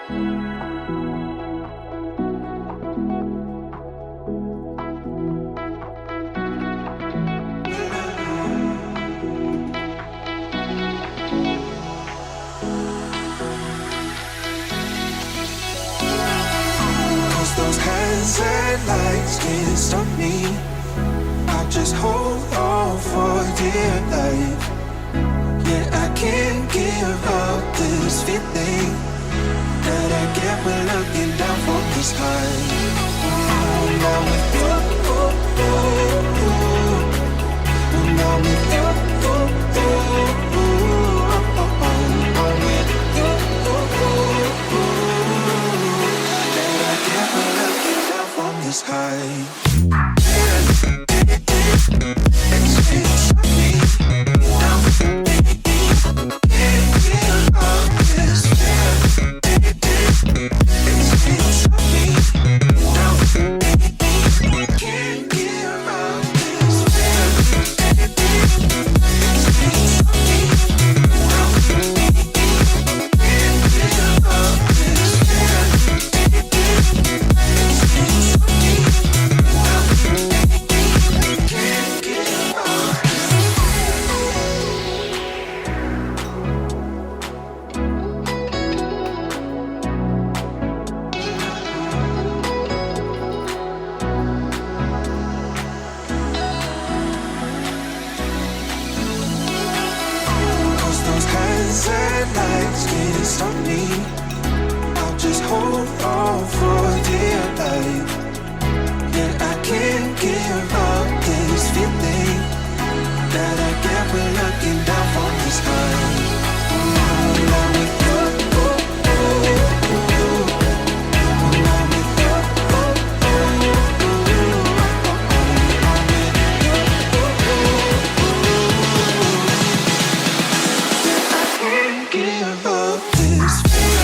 Those hands and lights can't stop me. I'll just hold on for dear life. Yeah, I can't give up this feeling that I get when looking down from this high. Now with you, now with you, I'm with you. That I get when looking down from this high. Stop me. I'll just hold on for dear life. Yeah, I can't give up this feeling that I get when looking down from this high. Now with you, now with you, I can't give up this feeling.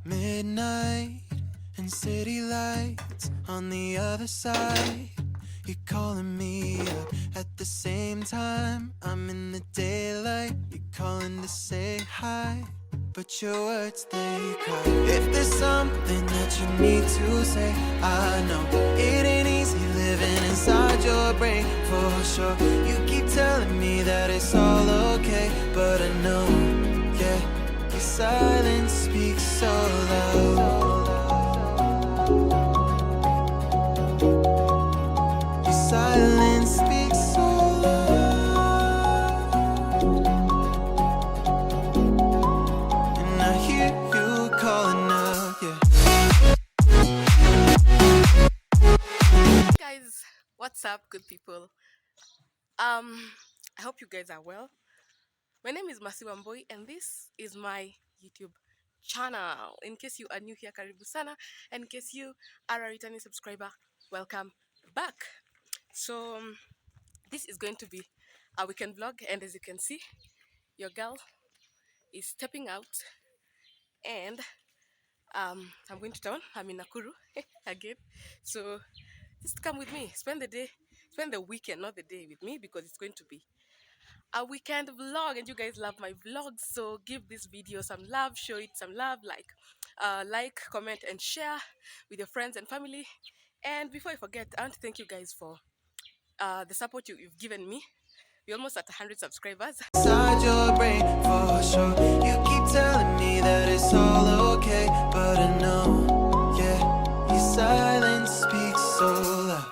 Midnight and city lights on the other side. You're calling me up at the same time. I'm in the daylight. You're calling to say hi, but your words they cry. If there's something that you need to say, I know it ain't easy living inside your brain for sure. You keep telling me that it's all okay, but I know, yeah, your silence speaks so loud. Your silence speaks so loud. And I hear you calling out, yeah. Guys, what's up, good people? I hope you guys are well. My name is Wambui, and this is my YouTube channel. In case you are new here, karibu sana. And in case you are a returning subscriber, welcome back. So this is going to be a weekend vlog, and as you can see, your girl is stepping out, and I'm going to town. I'm in Nakuru again. So just come with me, spend the weekend, not the day, with me, because it's going to be a weekend vlog, and you guys love my vlogs, so give this video some love, show it some love, like, comment, and share with your friends and family. And before I forget, I want to thank you guys for the support you've given me. We're almost at 100 subscribers. Inside your brain for sure. You keep telling me that it's all okay, but I know, yeah, your silence speaks so loud.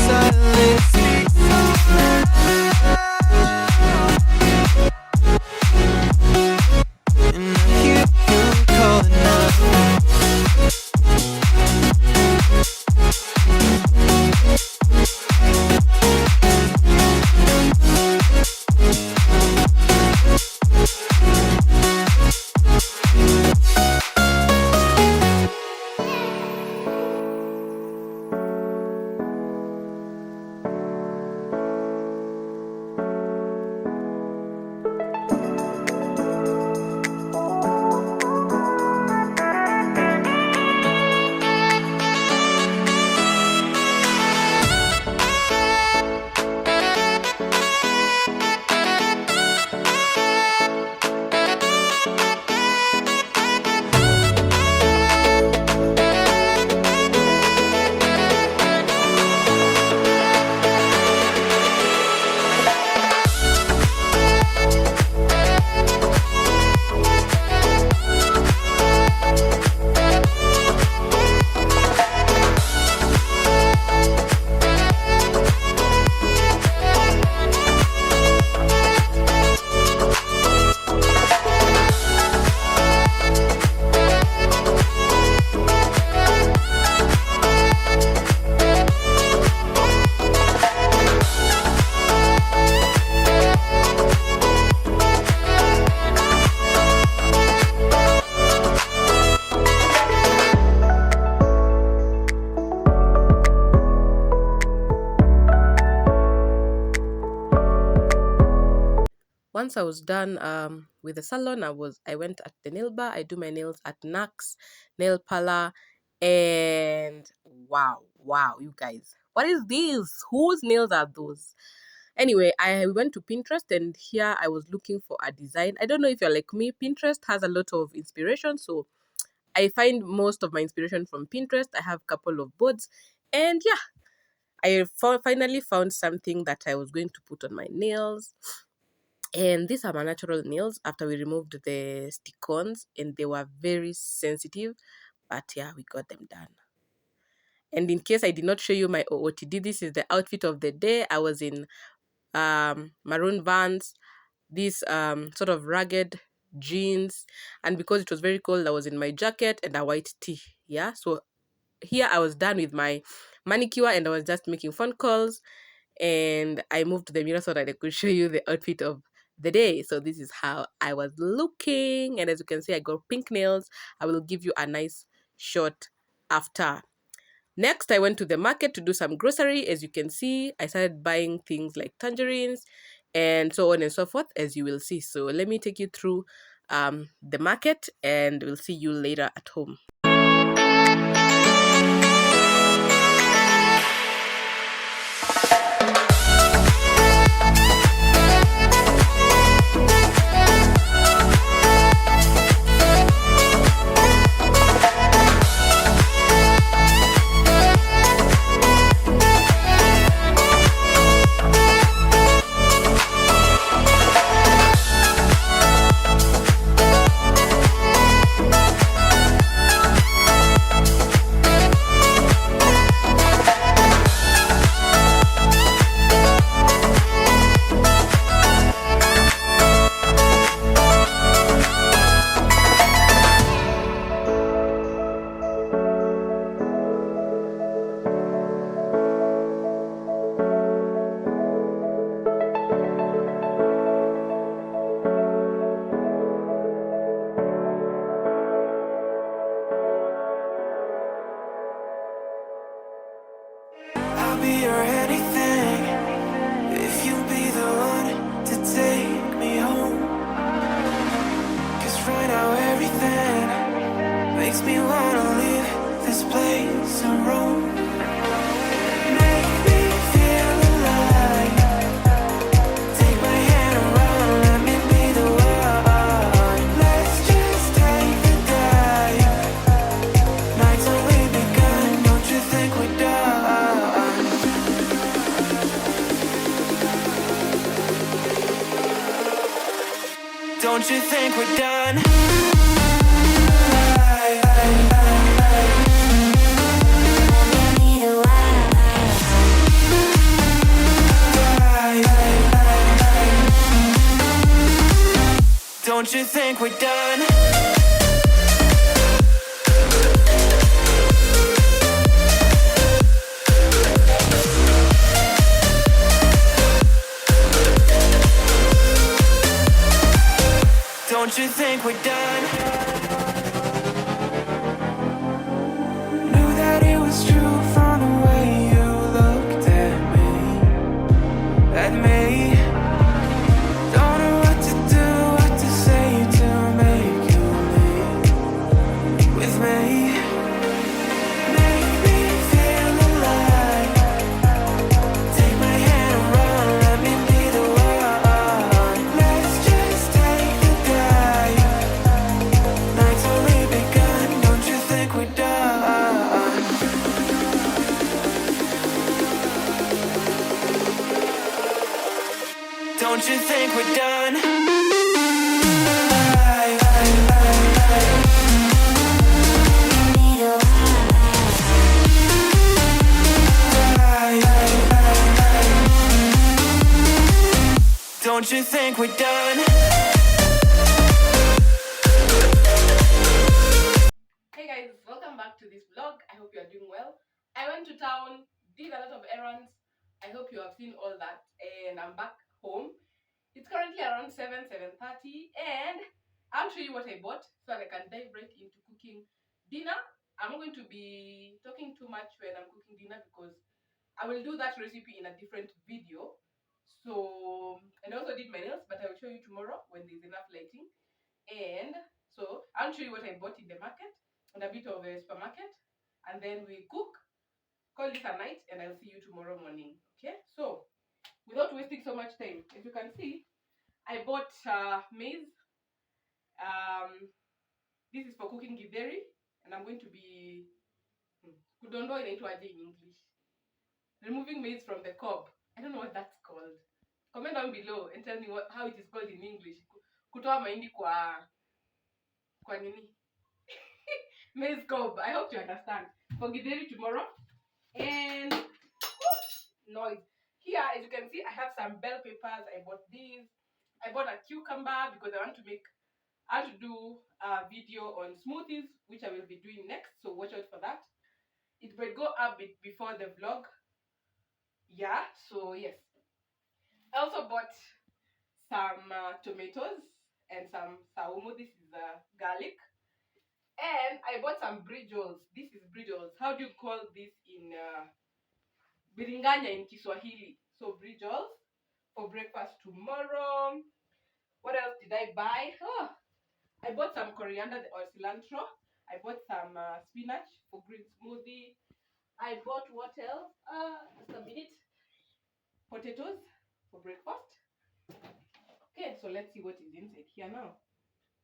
Silence speaks so loud. And I hear you calling out. Once I was done with the salon, I went at the nail bar. I do my nails at Nax Nail Parlor, and wow, you guys, what is this? Whose nails are those? Anyway, I went to Pinterest, and here I was looking for a design. I don't know if you're like me. Pinterest has a lot of inspiration, so I find most of my inspiration from Pinterest. I have a couple of boards, and yeah, I finally found something that I was going to put on my nails. And these are my natural nails after we removed the stick-ons, and they were very sensitive, but yeah, we got them done. And in case I did not show you my OOTD, this is the outfit of the day. I was in maroon Vans, these sort of ragged jeans, and because it was very cold, I was in my jacket and a white tee. Yeah, so here I was done with my manicure, and I was just making phone calls, and I moved to the mirror so that I could show you the outfit of the day. So this is how I was looking, and as you can see, I got pink nails. I will give you a nice shot after. Next, I went to the market to do some grocery. As you can see, I started buying things like tangerines and so on and so forth, as you will see. So let me take you through the market, and we'll see you later at home. I'll be your anything if you be the one to take me home. 'Cause right now everything makes me wanna leave this place and roam. Make me feel alive. Take my hand around, let me be the one. Let's just take the dive. Nights away. Don't you think we're done? Don't you think we're done? Knew that it was true from the way you looked at me. Don't know what to do, what to say to make you leave with me. Make me feel alive. Take my hand and run, let me be the one. Let's just take a dive. Night's only begun, don't you think we're done? Don't you think we're done? Don't you think we're done? Hey guys, welcome back to this vlog. I hope you are doing well. I went to town, did a lot of errands. I hope you have seen all that, and I'm back home. It's currently around 7:30, and I'll show you what I bought so that I can dive right into cooking dinner. I'm not going to be talking too much when I'm cooking dinner because I will do that recipe in a different video. So, and I also did my nails, but I will show you tomorrow when there's enough lighting. And so I'll show you what I bought in the market and a bit of a supermarket, and then we cook, call it a night, and I'll see you tomorrow morning. Okay, so without wasting so much time, as you can see, I bought maize. This is for cooking githeri, and I'm going to be kudondo inaitwaje in English, removing maize from the cob. I don't know what that's called. Comment down below and tell me how it is called in English. Kutoa mahindi kwa nini? Maize cob. I hope you understand. For githeri tomorrow. And noise. Here, as you can see, I have some bell peppers. I bought these. I bought a cucumber because I want to do a video on smoothies, which I will be doing next. So watch out for that. It will go up before the vlog. Yeah, so yes. I also bought some tomatoes and some saumu. This is garlic. And I bought some brinjals. This is brinjals. How do you call this in biringanya in Kiswahili? So brinjals for breakfast tomorrow. What else did I buy? Oh, I bought some coriander or cilantro. I bought some spinach for green smoothie. I bought what else? Just a minute. Potatoes for breakfast. Okay, so let's see what is inside here now.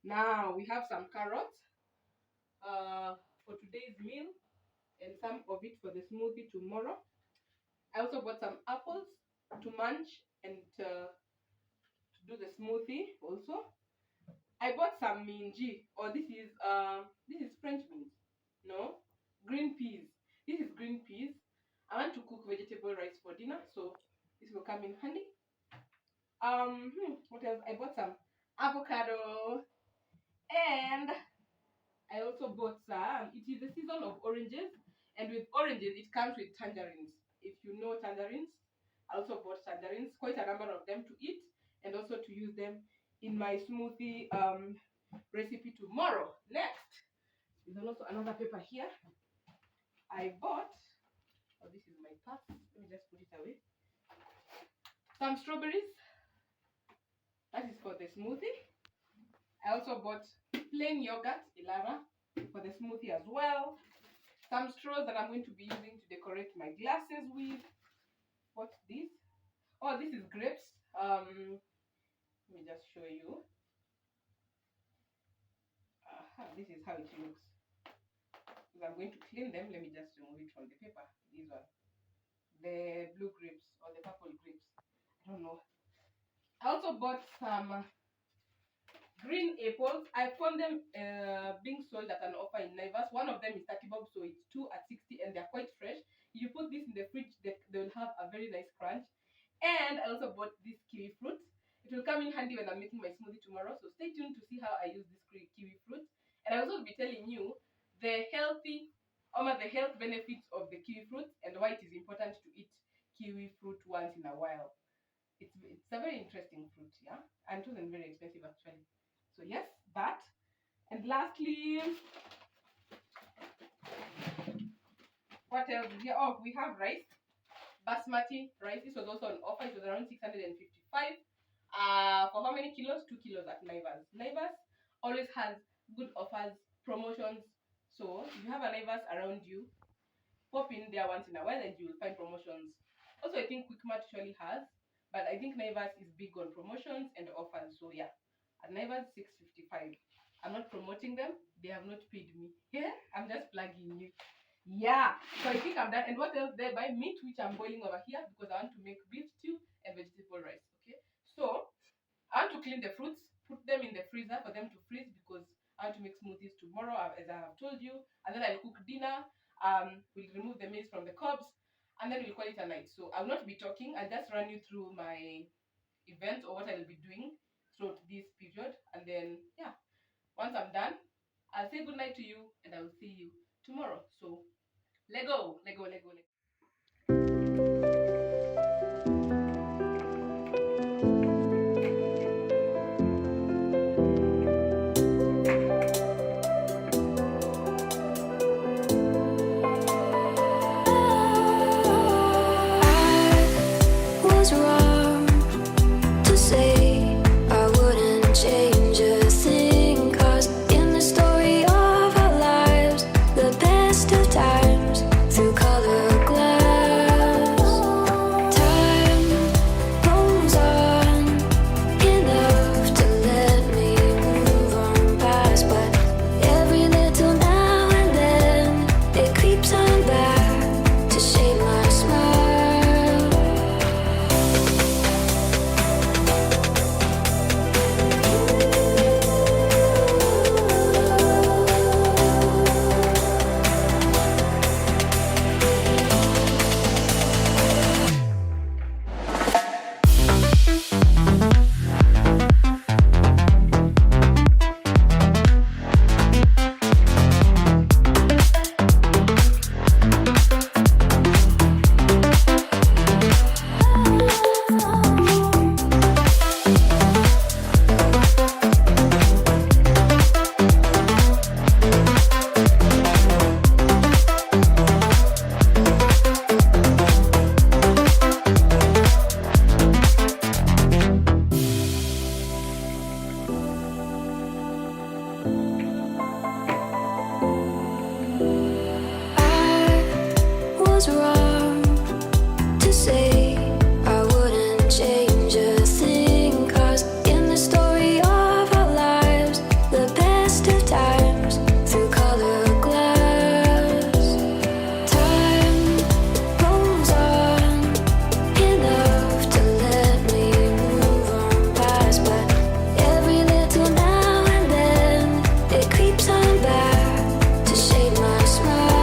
Now we have some carrots for today's meal and some of it for the smoothie tomorrow. I also bought some apples to munch and to do the smoothie also. I bought some minji, or this is French beans. No, green peas. This is green peas. I want to cook vegetable rice for dinner, so this will come in handy. What else? I bought some avocado, and I also bought some. It is the season of oranges, and with oranges, it comes with tangerines. If you know tangerines, I also bought tangerines, quite a number of them to eat, and also to use them in my smoothie recipe tomorrow. Next, there's also another paper here. I bought. Oh, this is my pack. Let me just put it away. Some strawberries. That is for the smoothie. I also bought plain yogurt, Ilara, for the smoothie as well. Some straws that I'm going to be using to decorate my glasses with. What's this? Oh, this is grapes. Let me just show you. This is how it looks. Because I'm going to clean them. Let me just remove it from the paper. This one. The blue grapes or the purple grapes. I don't know. I also bought some green apples. I found them being sold at an offer in Naivas. One of them is 30 bob, so it's 2 at 60, and they're quite fresh. If you put this in the fridge, they will have a very nice crunch. And I also bought this kiwi fruit. It It will come in handy when I'm making my smoothie tomorrow. So stay tuned to see how I use this kiwi fruit. And I will also be telling you the health benefits of the kiwi fruit and why it is important to eat kiwi fruit once in a while. It's a very interesting fruit, yeah, and it wasn't very expensive actually. So yes, that. And lastly, what else is here? Oh, we have rice, basmati rice. This was also on offer. It was around 655. For how many kilos? 2 kilos at Naivas. Naivas always has good offers, promotions. So if you have a Naivas around you, pop in there once in a while and you will find promotions. Also, I think Quickmart usually has, but I think Naivas is big on promotions and offers. So yeah, at Naivas 655. I'm not promoting them. They have not paid me. Yeah, I'm just plugging you. Yeah, so I think I'm done. And what else there? By meat, which I'm boiling over here because I want to make beef stew and vegetable rice. Okay, so I want to clean the fruits, put them in the freezer for them to freeze because I want to make smoothies tomorrow, as I have told you. And then I'll cook dinner. We'll remove the maize from the cobs, and then we'll call it a night. So I will not be talking. I'll just run you through my events or what I'll be doing throughout this period. And then, yeah, once I'm done, I'll say good night to you and I will see you tomorrow. So, Lego, Lego, Lego, Lego. Was wrong to say I wouldn't change a thing, 'cause in the story of our lives, the best of times through color glass, time rolls on enough to let me move on past, but every little now and then it creeps on back to shape my smile. Was wrong to say I wouldn't change a thing, 'cause in the story of our lives, the best of times through color glass, time rolls on enough to let me move on past, but every little now and then it creeps on back to shape my smile.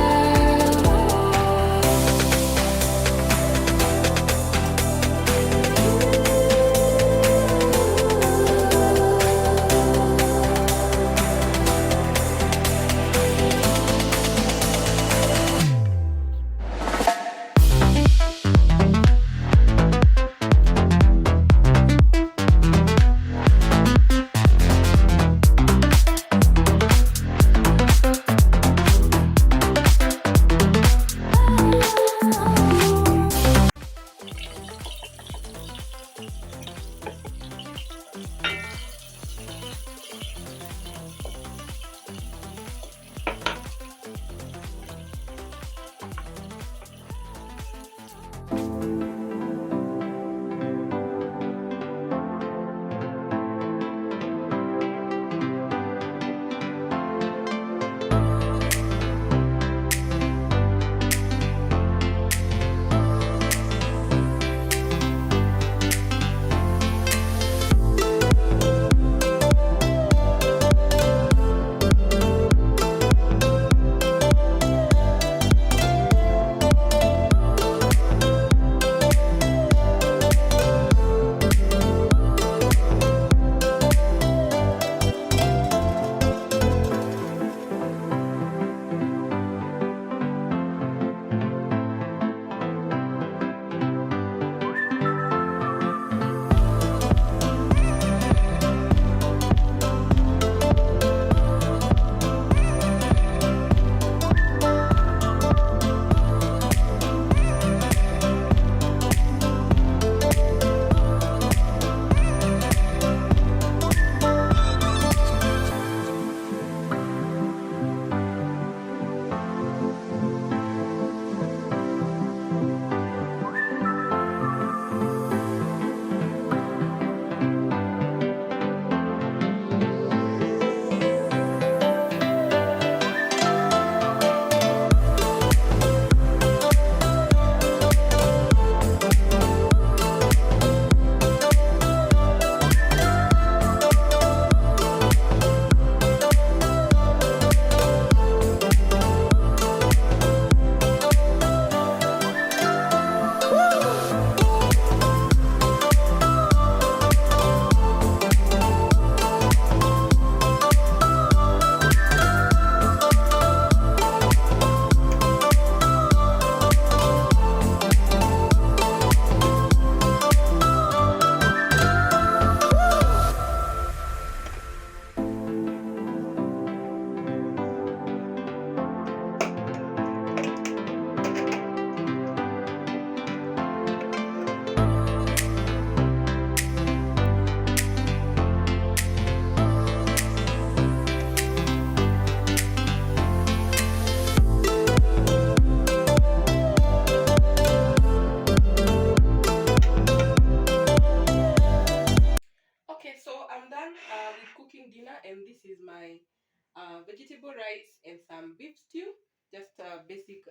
and some beef stew, just a basic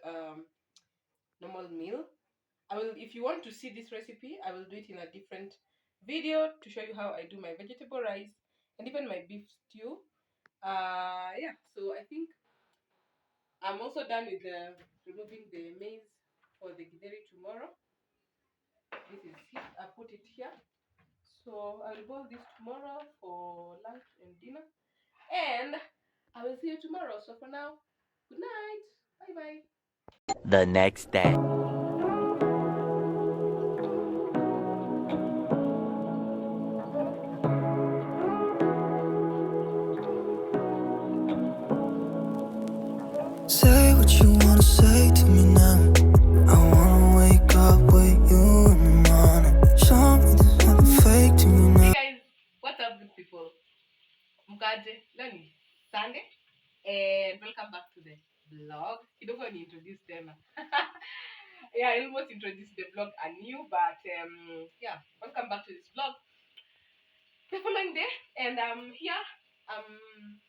normal meal. I will, if you want to see this recipe, I will do it in a different video to show you how I do my vegetable rice and even my beef stew. Yeah, so I think I'm also done with removing the maize for the githeri tomorrow. This is it. I put it here. So I will boil this tomorrow for lunch and dinner. And I will see you tomorrow. So for now, good night. Bye bye. The next day. Say what you wanna say to me now. I wanna wake up with you in the morning. Show me there's nothing fake to me now. Hey guys, what's up good people? Mkaje, leo ni Sunday and welcome back to the vlog. Kidogo ni introduce them. Yeah, I almost introduced the vlog anew, but yeah, welcome back to this vlog. The following day, and I'm here. I'm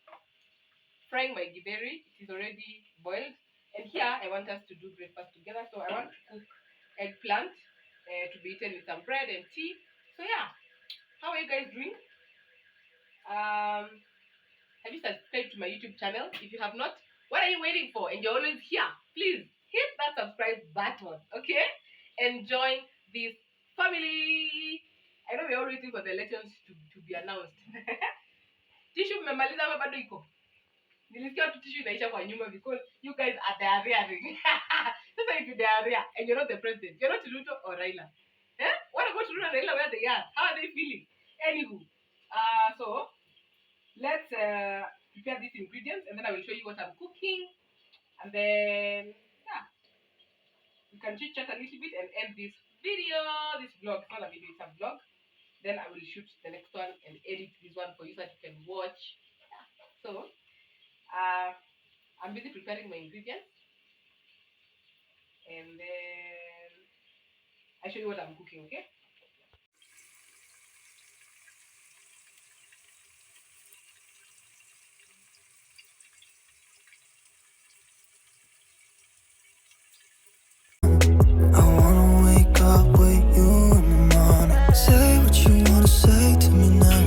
frying my githeri. It is already boiled, and here I want us to do breakfast together. So I want to cook eggplant to be eaten with some bread and tea. So yeah, how are you guys doing? Have you subscribed to my YouTube channel? If you have not, what are you waiting for? And you're always here. Please hit that subscribe button, okay? And join this family. I know we're all waiting for the elections to be announced. Tishu mmemaliza ama bado iko? Nilisikia tu tishu inaisha kwa nyuma because you guys are diarrheaing. Sasa if you diarrhea and you're not the president, you're not Ruto or Raila. Eh? What about Ruto and Raila where they are? How are they feeling? Anywho, so let's prepare these ingredients and then I will show you what I'm cooking. And then, yeah, we can chit chat a little bit and end this video, this vlog. It's not a video, it's a vlog. Then I will shoot the next one and edit this one for you so that you can watch. Yeah. So, I'm busy preparing my ingredients. And then I show you what I'm cooking, okay? I wanna wake up with you in the morning. Say what you wanna say to me now.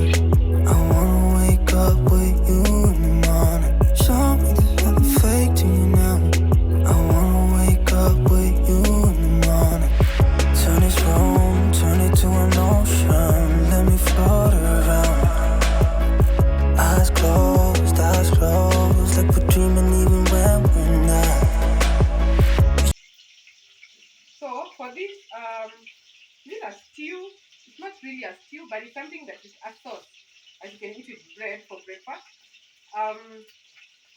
I wanna wake up with you in the morning. Show me there's nothing fake to you now. I wanna wake up with you in the morning. Turn this room, turn it to an ocean. Let me float around. Eyes closed, like we're dreaming even when we're not. So for this is a stew. It's not really a stew, but it's something that is a sauce, as you can eat with bread for breakfast. I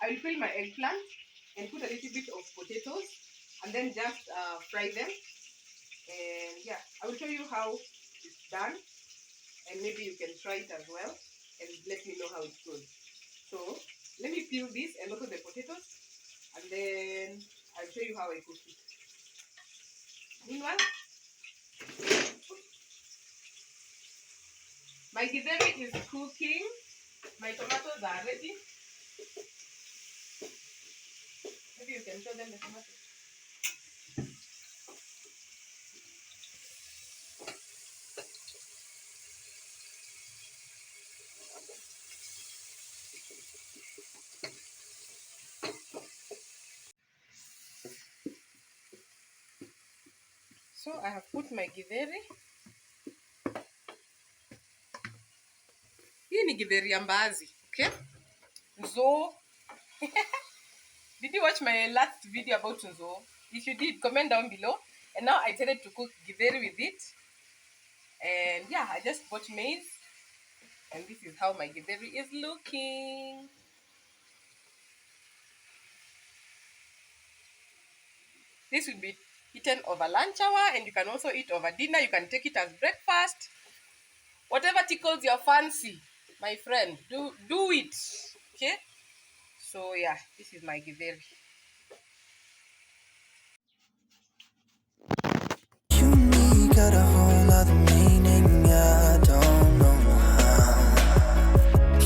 will fill my eggplant and put a little bit of potatoes, and then just fry them. And yeah, I will show you how it's done, and maybe you can try it as well, and let me know how it goes. So let me peel this and also the potatoes, and then I'll show you how I cook it. Meanwhile, my githeri is cooking. My tomatoes are ready. Maybe you can show them the tomatoes. So I have put my githeri. Hii ni githeri ya mbaazi, okay? Nzo. Did you watch my last video about nzo? If you did, comment down below. And now I decided to cook githeri with it. And yeah, I just bought maize. And this is how my githeri is looking. This will be eaten over lunch hour, and you can also eat over dinner. You can take it as breakfast. Whatever tickles your fancy, my friend, do it. Okay? So yeah, this is my githeri. You and me got a whole other meaning, I don't know how.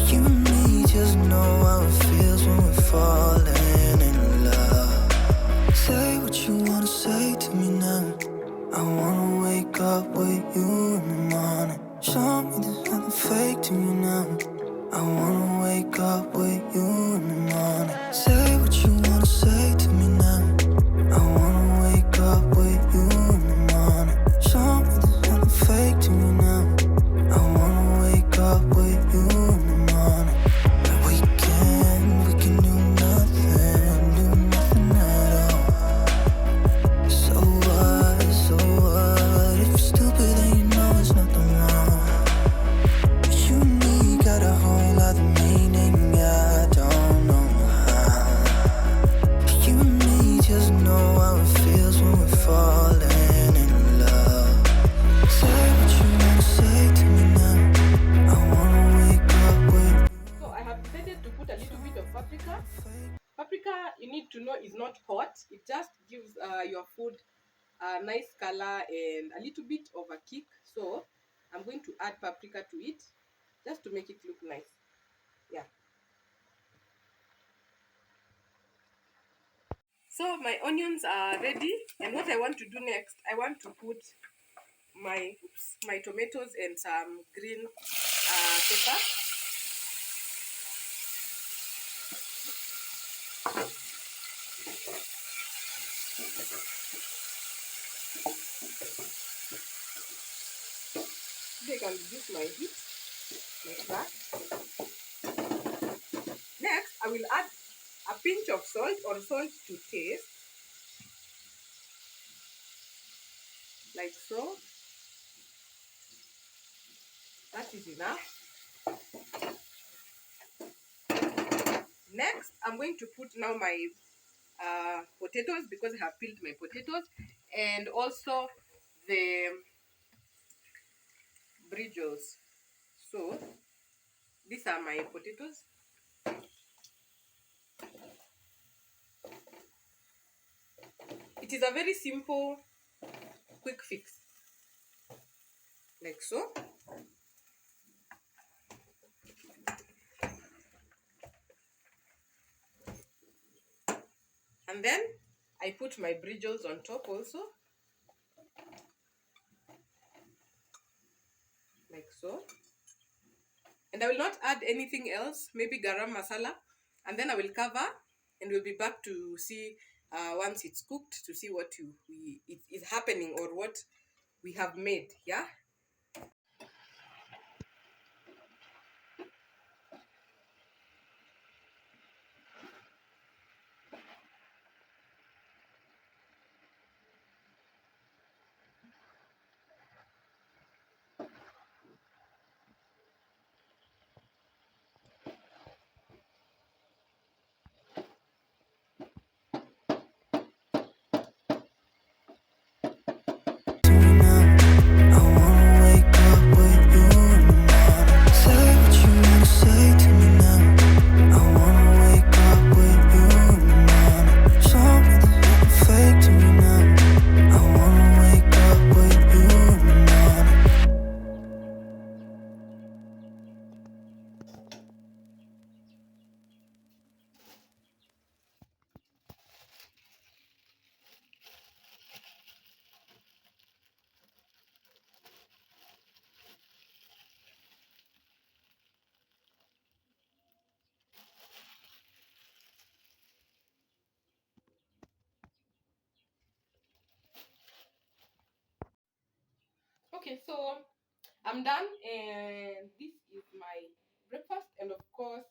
You and me just know how it feels when we're falling. paprika, you need to know, is not hot. It just gives your food a nice color and a little bit of a kick. So I'm going to add paprika to it just to make it look nice. Yeah. So my onions are ready, and what I want to do next, I want to put my tomatoes and some green pepper. They can reduce my heat like that. Next, I will add a pinch of salt or salt to taste, like so. That is enough. Next, I'm going to put now my potatoes, because I have peeled my potatoes, and also the brinjals. So these are my potatoes. It is a very simple, quick fix, like so. And then I put my brinjals on top also, like so. And I will not add anything else, maybe garam masala. And then I will cover, and we'll be back to see once it's cooked, to see what is happening or what we have made. Yeah. I wanna wake up with you in the morning. Say what you wanna say to me now. I wanna wake up with you in the morning. Something looking fake to me now. I wanna wake up with you in the morning. Okay, so I'm done, and this is my breakfast, and of course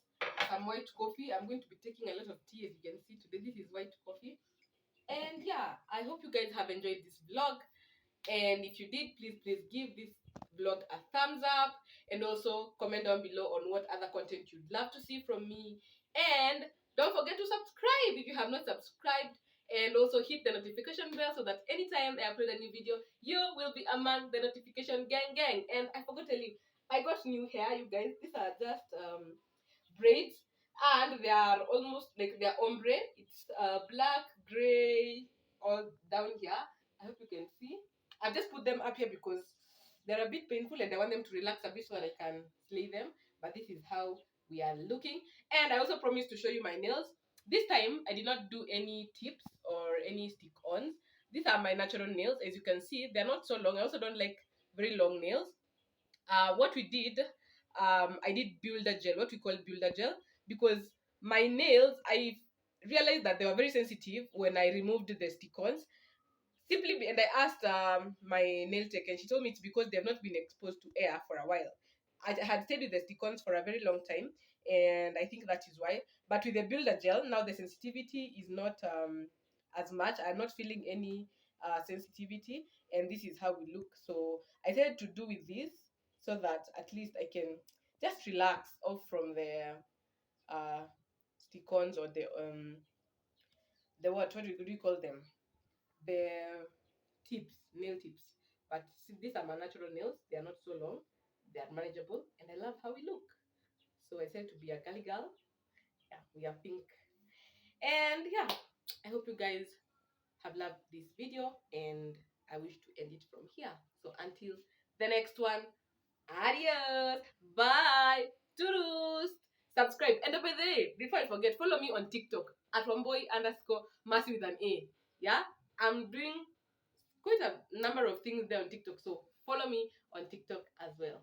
some white coffee. I'm going to be taking a lot of tea, as you can see today. This is white coffee. And yeah, I hope you guys have enjoyed this vlog. And if you did, please give this vlog a thumbs up, and also comment down below on what other content you'd love to see from me. And don't forget to subscribe if you have not subscribed, and also hit the notification bell so that anytime I upload a new video, you will be among the notification gang. And I forgot to tell you, I got new hair, you guys. These are just braids, and they are almost like they're ombre. It's black, gray, all down here. I hope you can see. I've just put them up here because they're a bit painful, and I want them to relax a bit so that I can slay them. But this is how we are looking. And I also promised to show you my nails. This time I did not do any tips or any stick-ons. These are my natural nails. As you can see, they're not so long. I also don't like very long nails. What we did, I did builder gel, what we call builder gel, because my nails, I realized that they were very sensitive when I removed the stick-ons. And I asked my nail tech, and she told me it's because they have not been exposed to air for a while. I had stayed with the stick-ons for a very long time, and I think that is why. But with the builder gel, now the sensitivity is not as much. I'm not feeling any sensitivity, and this is how we look. So I decided to do with this so that at least I can just relax off from the uh, stick-ons, or the what do you call them? The tips, nail tips. But these are my natural nails. They are not so long. They are manageable, and I love how we look. So I said to be a girly girl. Yeah, we are pink. And yeah, I hope you guys have loved this video, and I wish to end it from here. So until the next one, adios, bye, toodles. Subscribe, and by the way, before I forget, follow me on TikTok at Wambui_Mercy with an A. Yeah, I'm doing quite a number of things there on TikTok, so follow me on TikTok as well.